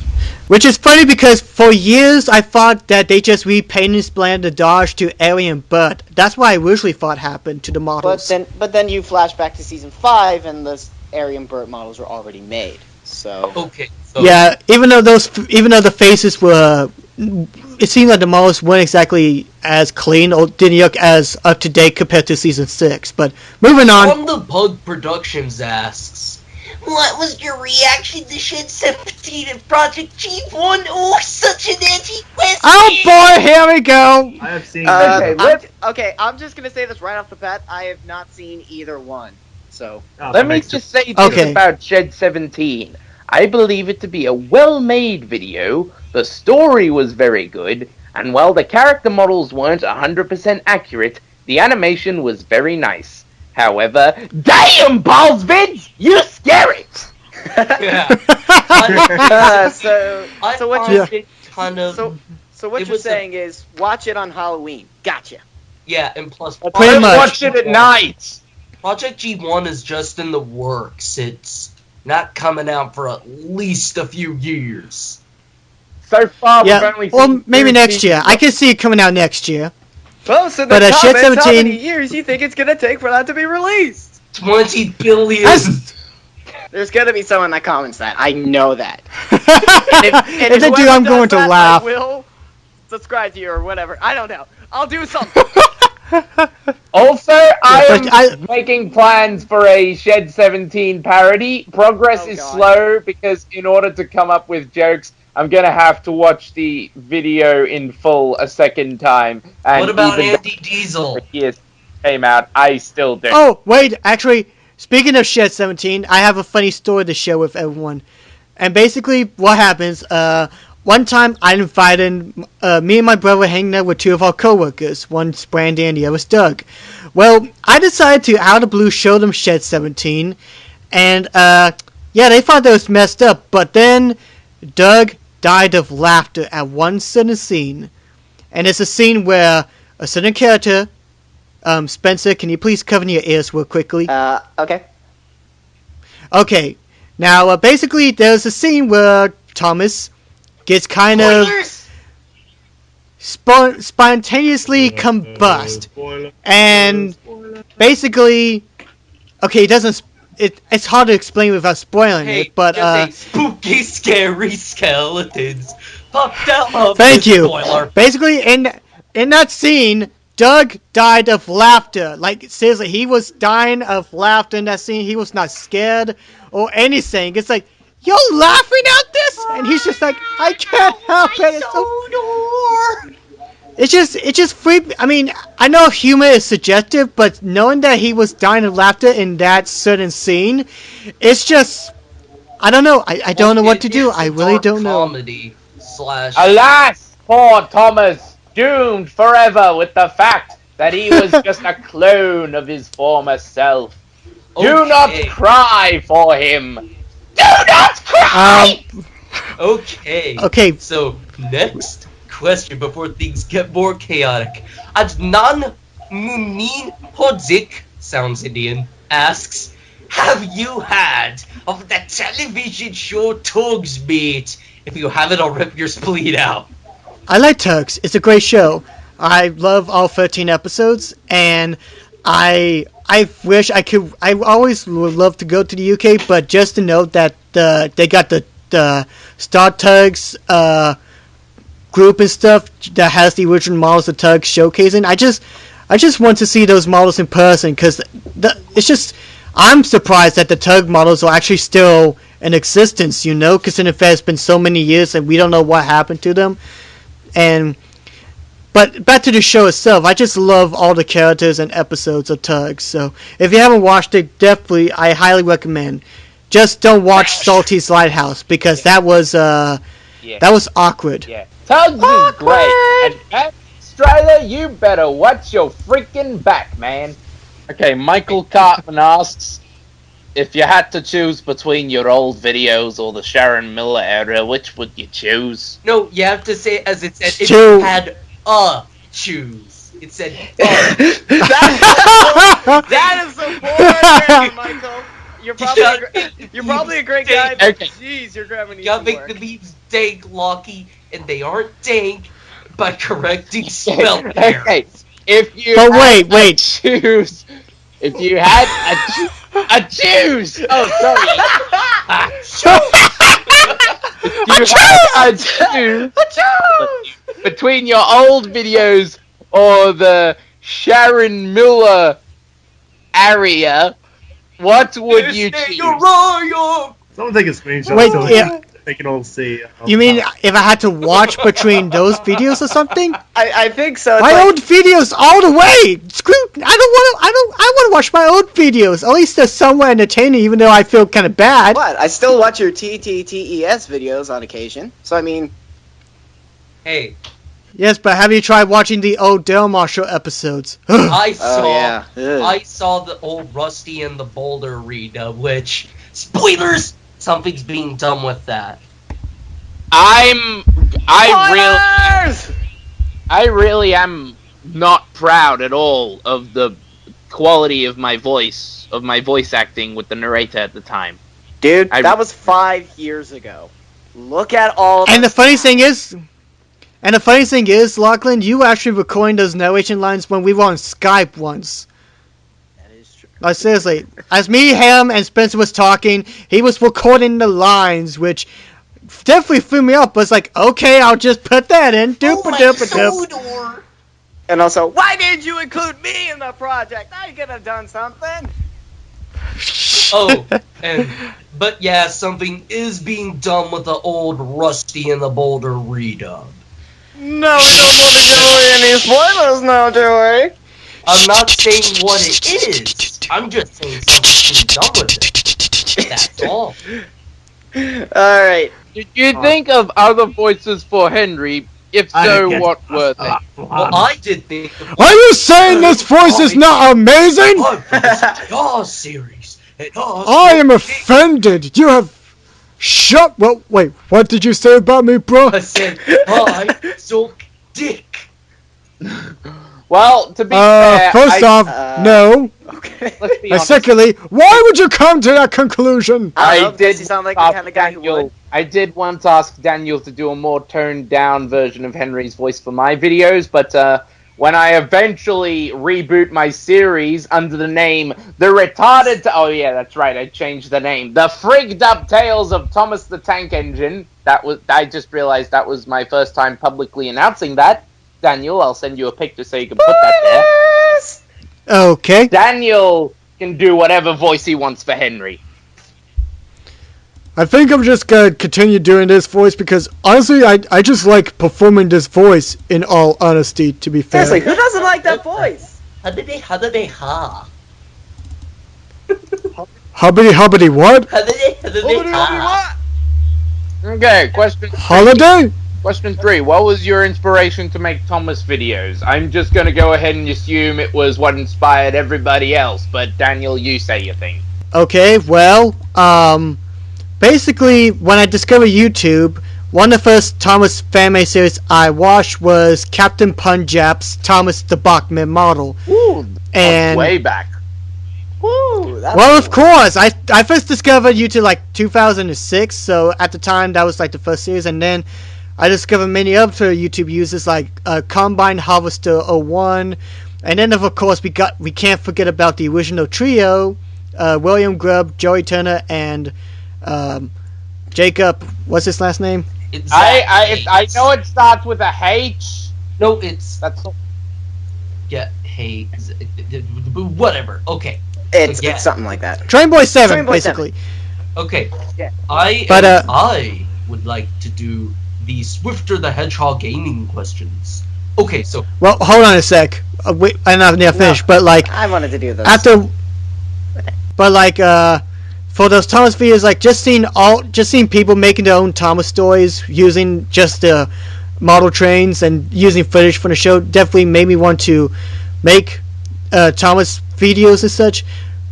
Which is funny because for years I thought that they just repainted Splendor Dodge to Alien Bird. That's what I originally thought happened to the models. But then you flash back to season 5 and the Aryan Burt models were already made. So Okay, so... Yeah, even though the faces were, it seemed like the models weren't exactly as clean or didn't look as up to date compared to season 6. But moving on. Sean the Pug Productions asks, what was your reaction to Shed 17 and Project G1? Oh, such an edgy question! Oh boy, here we go. I have seen. I'm just gonna say this right off the bat. I have not seen either one. So Let me just say this Okay. about Shed 17. I believe it to be a well-made video, the story was very good, and while the character models weren't 100% accurate, the animation was very nice. However, damn, balls vids! You scary! Yeah. so what you you kind of... so what It you're was saying is watch it on Halloween. Gotcha. Yeah, and plus... Pretty much. Watch it at night! Project G1 is just in the works. It's not coming out for at least a few years. So far, Yeah, we've only or seen maybe 2 next year. seasons. I can see it coming out next year. Well, so But, the Shed comments, how 17 many years you think it's gonna take for that to be released? 20 billion! There's gonna be someone that comments that. I know that. If they do, whoever I'm does going to that, laugh. I will subscribe to you or whatever. I don't know. I'll do something. Also, I but am making plans for a Shed 17 parody. Progress Oh, is God. slow because in order to come up with jokes, I'm gonna have to watch the video in full a second time. And What about even Andy Diesel? though years came out, I still don't. Oh, wait, actually, speaking of Shed 17, I have a funny story to share with everyone. And basically, what happens, one time I invited me and my brother hanging out with 2 of our coworkers. One's Brandy and the other's Doug. Well, I decided to, out of the blue, show them Shed 17. And, yeah, they thought that was messed up. But then Doug died of laughter at one certain scene. And it's a scene where a certain character... Spencer, can you please cover your ears real quickly? Okay. Okay. Now, basically, there's a scene where Thomas gets kind of spontaneously combust. And basically, okay, it doesn't... It's hard to explain without spoiling Hey, it, but... just say spooky, scary skeletons popped out of Thank the you. spoiler. Basically, in that scene, Doug died of laughter. Like, seriously, he was dying of laughter in that scene. He was not scared or anything. It's like, you're laughing at this? And he's just like, I can't help it. It just freaked me. I mean, I know humor is subjective, but knowing that he was dying of laughter in that certain scene, it's just, I don't know. I don't know what to do. I really don't know. Comedy slash. Alas, poor Thomas, doomed forever with the fact that he was just a clone of his former self. Do not cry for him. Do not cry! Okay. So, next question before things get more chaotic. Adnan Mumin Hodzik, sounds Indian, asks, have you had of the television show Tugs, mate? If you haven't, I'll rip your spleen out. I like Tugs. It's a great show. I love all 13 episodes, and I wish I could. I always would love to go to the UK, but just to know that they got the Star Tugs group and stuff that has the original models of Tugs showcasing. I just want to see those models in person, because it's just, I'm surprised that the Tug models are actually still in existence, you know, because in fact it's been so many years and we don't know what happened to them. But back to the show itself, I just love all the characters and episodes of Tugs. So if you haven't watched it, definitely I highly recommend. Just don't watch Salty's Lighthouse, because that was awkward. Yeah. Tugs is great. And Australia, you better watch your freaking back, man. Okay, Michael Cartman asks, if you had to choose between your old videos or the Sharon Miller era, which would you choose? No, you have to say it as it said. If you had choose. It said That is so boring, Michael. You're probably a great guy, but jeez, you're grabbing you gotta make the memes dank, Locky, and they aren't dank by correcting spell errors. Okay, if you choose, if you had a choose. Oh, sorry. If you had a choose between your old videos or the Sharon Miller area, what would you choose? Someone take a screenshot. Wait, so yeah. They can all see. You mean if I had to watch between those videos or something? I think so. My old videos all the way. Screw. I want to watch my old videos. At least they're somewhat entertaining, even though I feel kind of bad. What? I still watch your TTTES videos on occasion. So I mean, hey. Yes, but have you tried watching the old Dale Marshall episodes? I saw the old Rusty and the Boulder redub, which, spoilers, something's being done with that. I really am not proud at all of the quality of my voice acting with the narrator at the time. Dude, that was 5 years ago. Look at all. And the funny thing is, Lachlan, you were actually recording those narration lines when we were on Skype once. That is true. Like, seriously. As me, Ham, and Spencer was talking, he was recording the lines, which definitely threw me up. But it's like, okay, I'll just put that in. And also, why did you include me in the project? I could have done something. But yeah, something is being done with the old Rusty and the Boulder redub. No, we don't want to give away any spoilers now, do we? I'm not saying what it is. I'm just saying something's being done with it. That's all. Alright. Did you think of other voices for Henry? If so, what were they? Well, I did think of... Are you saying this voice is not amazing? Your series. I am offended. You have... Well, wait, what did you say about me, bro? I said, I suck dick. Well, to be fair... First off, no. Okay. Let's be And honest. secondly, why would you come to that conclusion? I did sound like the kind of guy who would. I did once ask Daniel to do a more toned down version of Henry's voice for my videos, but when I eventually reboot my series under the name The Retarded... oh yeah, that's right, I changed the name. The Frigged Up Tales of Thomas the Tank Engine. I just realized that was my first time publicly announcing that. Daniel. I'll send you a picture so you can put that there. Okay. Daniel can do whatever voice he wants for Henry. I think I'm just gonna continue doing this voice because honestly, I just like performing this voice. In all honesty, to be fair. Seriously, who doesn't like that voice? Ha. Hubbity what? Ha. Okay, question Holiday? Question 3. What was your inspiration to make Thomas videos? I'm just going to go ahead and assume it was what inspired everybody else, but Daniel, you say your thing. Okay, well, basically, when I discovered YouTube, one of the first Thomas fan-made series I watched was Captain Punjab's Thomas the Bachman model. Ooh, And way back. Woo, that's well, of cool. course, I first discovered YouTube like 2006, so at the time that was like the first series, and then I discovered many other YouTube users like Combine Harvester 01, and then of course we can't forget about the original trio, William Grubb, Joey Turner, and Jacob. What's his last name? I know it starts with a H. No, it's That's all. yeah. Hey, whatever. Okay. It's Yeah. something like that. Train Boy 7, Train Boy basically. Okay. Yeah. I would like to do the Swifter the Hedgehog gaming questions. Okay, so Well, hold on a sec. Wait, I'm not near finished, but like I wanted to do those. for those Thomas videos, like just seeing people making their own Thomas stories using just the model trains and using footage from the show definitely made me want to make Thomas videos and such.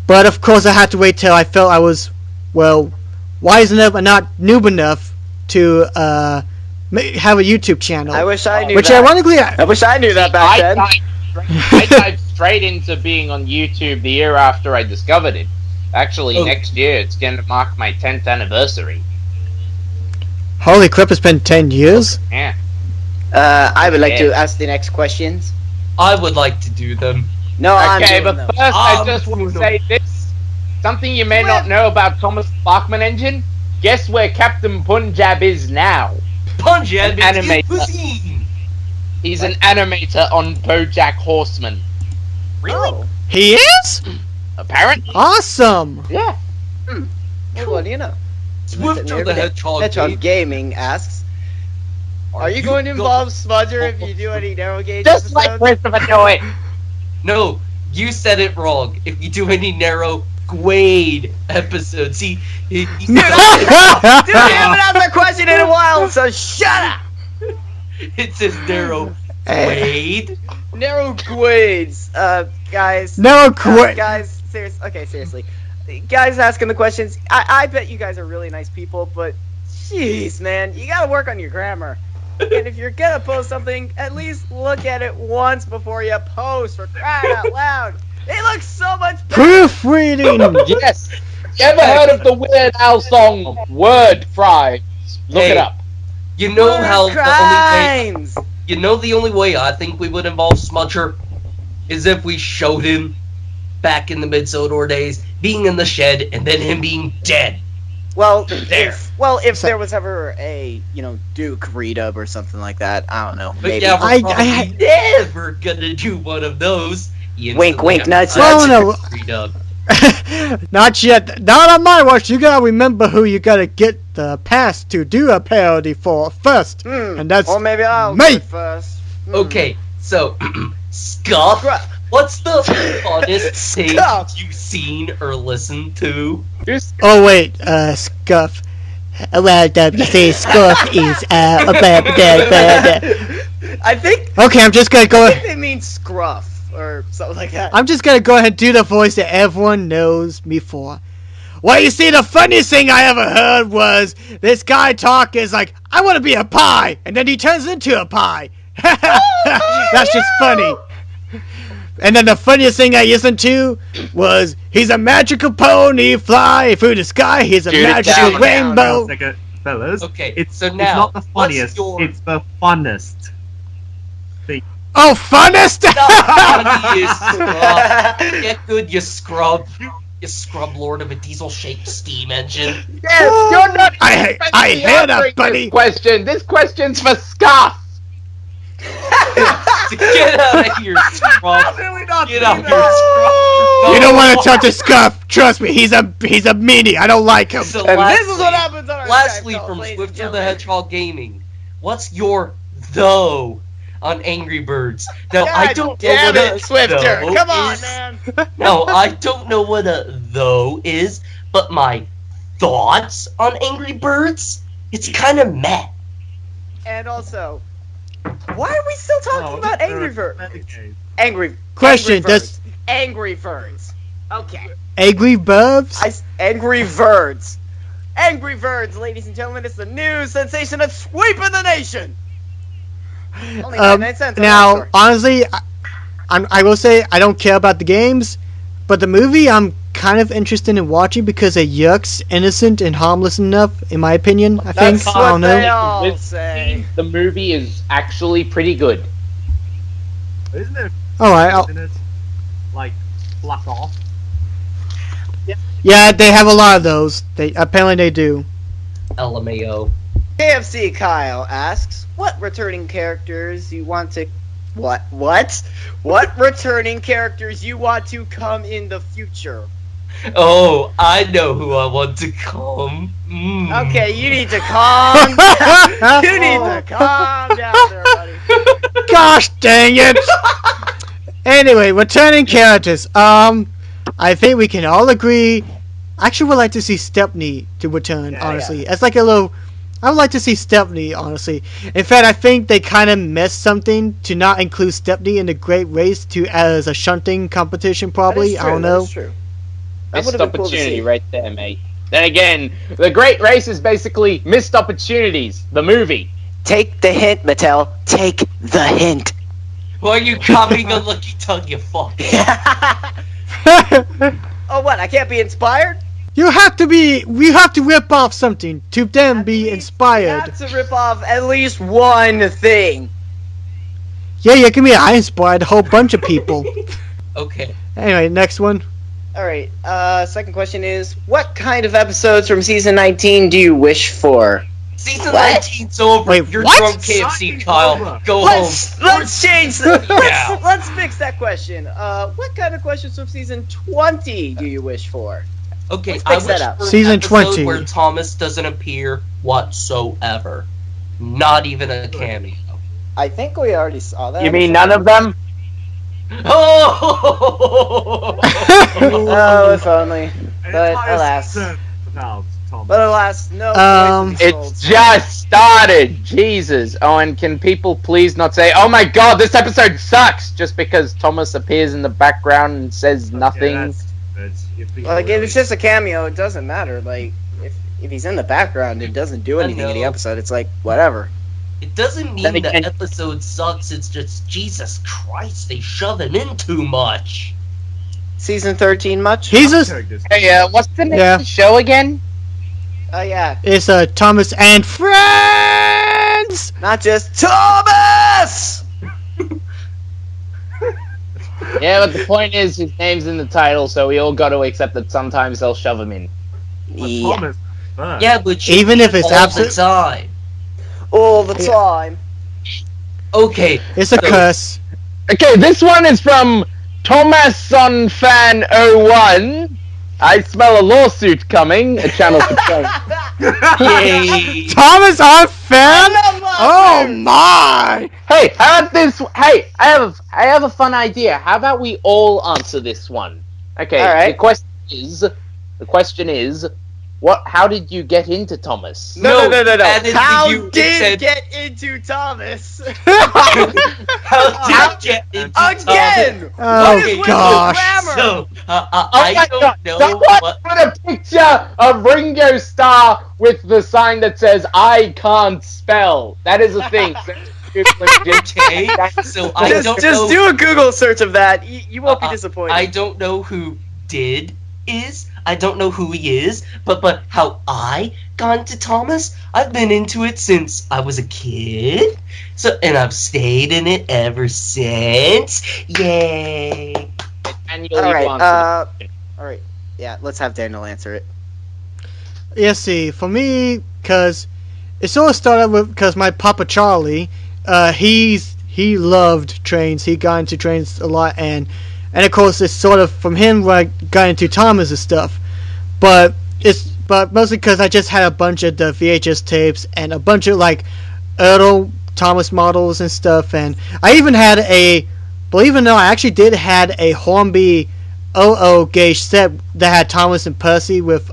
But of course, I had to wait till I felt I was wise enough and not noob enough to have a YouTube channel. I wish I knew Which that. ironically, I wish I knew that back then. I dived straight into being on YouTube the year after I discovered it. Actually, next year it's going to mark my 10th anniversary. holy crap, it's been 10 years. Yeah. I would like to ask the next questions. I would like to do them. No, I'm Okay, doing but them. first I just want to say this. Something you may not know about Thomas Bachman Engine. Guess where Captain Punjab is now? Punjab An is animator. cuisine. He's an animator on BoJack Horseman. Really? He is? Apparently. Awesome! Yeah. Well, what do you know? Swifter the Hedgehog. Hedgehog Gaming asks, are you going to involve Smudger if you do any narrow gauge Just like episodes? Christopher do it. No, you said it wrong. If you do any narrow Gwade episodes, he Dude, I haven't asked that question in a while, so shut up! it says narrow Gwade. Narrow Gwades. Guys. No, quit. Guys, seriously. Guys asking the questions, I bet you guys are really nice people, but jeez, man, you gotta work on your grammar. And if you're gonna post something, at least look at it once before you post, for crying out loud. It looks so much better. Proofreading! Yes. You ever heard of the Weird Al song Word Fries? Look it up. You know how crimes. the only way I think we would involve Smudger is if we showed him back in the Mid-Sodor days being in the shed and then him being dead. Well, There. if there was ever a, Duke redub or something like that, I don't know. But Maybe. yeah, we're I- probably never gonna do one of those. You Wink, wink, nudge, nudge. Oh, no. Redub. Not yet. Not on my watch. You gotta remember who you gotta get the pass to do a parody for first. And that's or maybe I'll me. do it first. Okay, so Scuff, what's the funnest thing Scuff. you've seen or listened to? Oh wait, Scuff. Well, say Scuff is I think Okay, I'm just gonna go. they mean scruff or something like that. I'm just gonna go ahead and do the voice that everyone knows me for. Well, you see, the funniest thing I ever heard was this guy talk is like, I want to be a pie, and then he turns into a pie. That's just funny. And then the funniest thing I listened to was, he's a magical pony, fly through the sky, he's a Dude, magical down, rainbow. Second, fellas. Okay, It's so now, not the what's funniest. your- It's the funnest. Oh, funnest! Funny is scrub. Get good, you scrub. You scrub lord of a diesel-shaped steam engine. Yes, you're not I hear that, answering buddy. This question. This question's for Scuff. Get out of here, Scruff. Really not Get doing out of here, that. Scruff. You don't want to touch a Scuff. Trust me, he's a meanie. I don't like him. So And lastly, this is what happens on our lastly, Skype call, from ladies and Swifter the gentlemen. Hedgehog Gaming, what's your though on Angry Birds? Now, I God don't know damn what a it, Swifter! though Come on, is. man! No, I don't know what a though is, but my thoughts on Angry Birds, it's kind of meh. And also, why are we still talking about Angry Birds? Angry Question, Angry does- Birds. Angry Birds. Okay. Angry Bubs? Angry Birds. Angry Birds, ladies and gentlemen, it's the new sensation that's sweeping the nation. Only 99 cents on the App Now, Store. honestly, I will say I don't care about the games, but the movie I'm kind of interested in watching because it yucks innocent and harmless enough, in my opinion. I think. That's I don't what they know. all With- say. The movie is actually pretty good. Isn't there Alright, in it? Like, fluff off? yeah, they have a lot of those. Apparently they do. LMAO. KFC Kyle asks, what returning characters you want to... What returning characters you want to come in the future? Oh, I know who I want to come. Okay, you need to calm down. You need to calm down there, buddy. Gosh dang it! Anyway, returning characters. I think we can all agree. I actually would like to see Stepney to return. Yeah, honestly, it's like a little. I would like to see Stepney. Honestly, in fact, I think they kind of missed something to not include Stepney in the Great Race as a shunting competition. Probably, I don't know. That is true. That Missed would've been cool to opportunity see. right there, mate. Then again, the Great Race is basically missed opportunities. The movie. Take the hint, Mattel. Take the hint. Why are you copying a Lucky Tongue, you fuck? Oh, what? I can't be inspired? You have to be. We have to rip off something to then At be least inspired. We have to rip off at least one thing. Yeah, you can be. I inspired a whole bunch of people. Okay. Anyway, next one. Alright, second question is, what kind of episodes from season 19 do you wish for? Season What? 19's over. Wait, You're what? drunk, KFC, Kyle. Go Let's change that. Yeah. Let's fix that question. What kind of questions from season 20 do you wish for? home. Okay, Let's I fix that wish up. for an Season episode 20. where Thomas doesn't appear whatsoever. Not even a cameo. I think we already saw that. You mean none of them? Oh! Oh, if only. An But entire alas. season without Tom. But alas, no. Um, voice to be sold. It's just started. Jesus. Oh, and can people please not say, "Oh my God, this episode sucks," just because Thomas appears in the background and says nothing? Like, if it's just a cameo, it doesn't matter. Like, if he's in the background, it doesn't do anything in the know. episode. It's like, whatever. It doesn't mean Then the again- episode sucks, it's just, Jesus Christ, they shove him in too much. Season 13 much? He's a. Hey, what's the name Yeah. of the show again? Oh, yeah. It's Thomas and Friends. Not just Thomas! Yeah, but the point is, his name's in the title, so we all got to accept that sometimes they'll shove him in. Yeah. Yeah, but you Even if it's all absent- the time. All the time. Okay, It's a So- curse. Okay, this one is from Thomas on Fan 01. I smell a lawsuit coming. A channel for change. yay. Thomas on fan. I love Oh lawsuits. my! Hey, how about this? Hey, I have a fun idea. How about we all answer this one? Okay. All right. The question is, what? How did you get into Thomas? No. that is How you did said- get into Thomas? How did you get into Again! Oh What is with gosh! the grammar? So, Oh I my don't God, know someone what. put a picture of Ringo Starr with the sign that says "I can't spell." That is a thing. Okay, so I don't Just know. do a Google search of that. You won't be disappointed. I don't know who is. I don't know who he is. But how I got into Thomas? I've been into it since I was a kid. So and I've stayed in it ever since. Yay! Alright, yeah, let's have Daniel answer it. Yeah, see, for me, cause it sort of started with because my Papa Charlie, he he loved trains. He got into trains a lot, and of course it's sort of from him where I got into Thomas' stuff. But mostly because I just had a bunch of the VHS tapes and a bunch of like Earl Thomas models and stuff, and I even had believe it or not, I actually did had a Hornby 00 gauge set that had Thomas and Percy with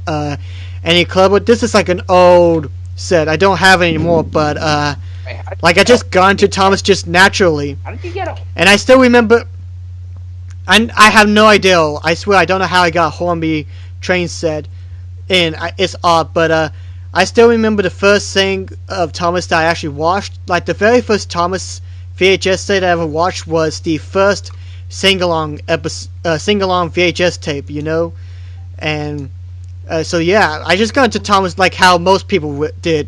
any club. But this is like an old set. I don't have it anymore, but like I just got into Thomas just naturally. How did you get it? And I still remember. I have no idea. I swear I don't know how I got a Hornby train set. It's odd, but I still remember the first thing of Thomas that I actually watched. Like the very first Thomas VHS tape I ever watched was the first sing-along VHS tape, you know, and so yeah, I just got into Thomas like how most people did,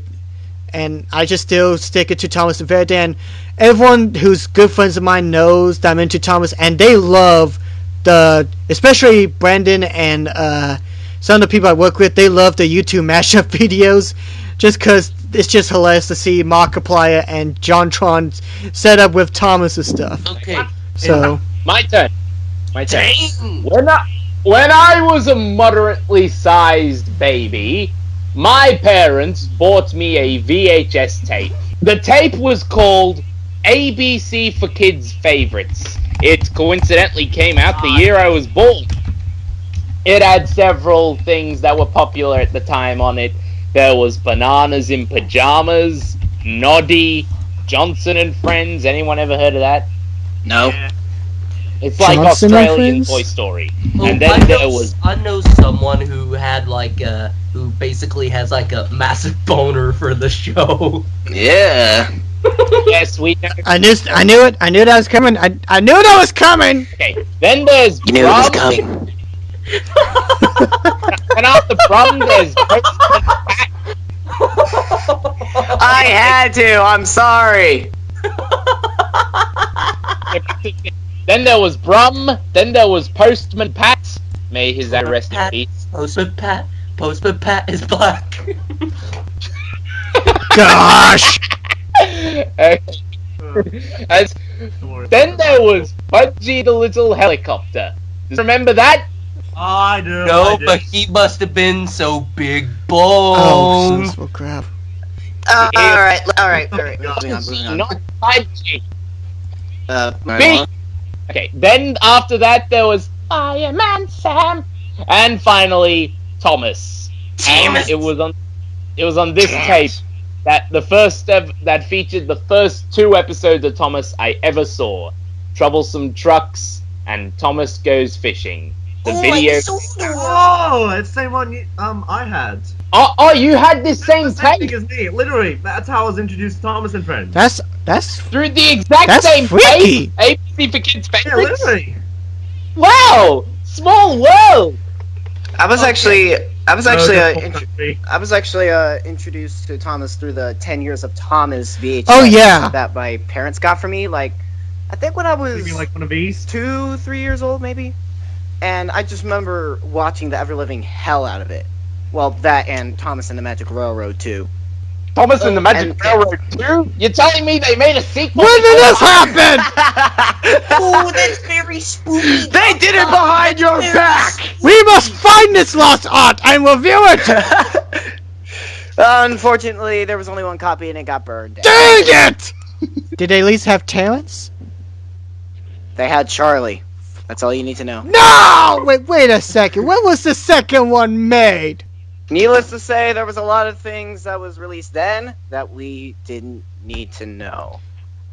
and I just still stick it to Thomas the very day. And everyone who's good friends of mine knows that I'm into Thomas, and they love especially Brandon and some of the people I work with. They love the YouTube mashup videos, just because it's just hilarious to see Markiplier and JonTron set up with Thomas' stuff. Okay. So My turn. Dang. When I was a moderately sized baby, my parents bought me a VHS tape. The tape was called ABC for Kids Favorites. It coincidentally came out the year I was born. It had several things that were popular at the time on it. There was Bananas in Pajamas, Noddy, Johnson and Friends. Anyone ever heard of that? No. It's like Johnson and Australian Friends? Toy Story. Oh, And then I know someone who had like who basically has like a massive boner for the show. Yeah. Yes, we know. I knew it. I knew that was coming. I knew that was coming. Okay, then there's You knew it was Brum. coming. And after Brum, there's I had to. I'm sorry. Then there was Brum. Then there was Postman Pat. May his rest in peace. Postman Pat is black. Gosh. As, then there was Pudgy the Little Helicopter. Remember that? I do. No, but he must have been so big Oh, bones. so crap. Alright. Moving on. Not Pudgy. Right Big. on. Okay, then after that there was Fireman Sam, and finally Thomas. And it was on this tape that that featured the first 2 episodes of Thomas I ever saw: Troublesome Trucks and Thomas Goes Fishing. The video. Oh, it's the same one I had. Oh, you had this same That's the same tape thing as me. Literally, that's how I was introduced to Thomas and Friends. That's through the exact That's same freaky. tape. ABC for Kids Yeah, Favorites. literally. Wow, small world. I was actually I I was actually introduced to Thomas through the 10 years of Thomas VHS. Oh, yeah. That my parents got for me. Like, I think when I was You mean like one of these? 2-3 years old, maybe. And I just remember watching the ever living hell out of it. Well, that and Thomas and the Magic Railroad too. Thomas and the Magic and- Railroad 2? You're telling me they made a sequel? when did this happen? Oh, that's very spooky. They did it behind your back. We must find this lost art and review it. Unfortunately, there was only one copy and it got burned down. Dang it! Did they at least have Terrence? They had Charlie. That's all you need to know. No! Wait a second. When was the second one made? Needless to say, there was a lot of things that was released then that we didn't need to know.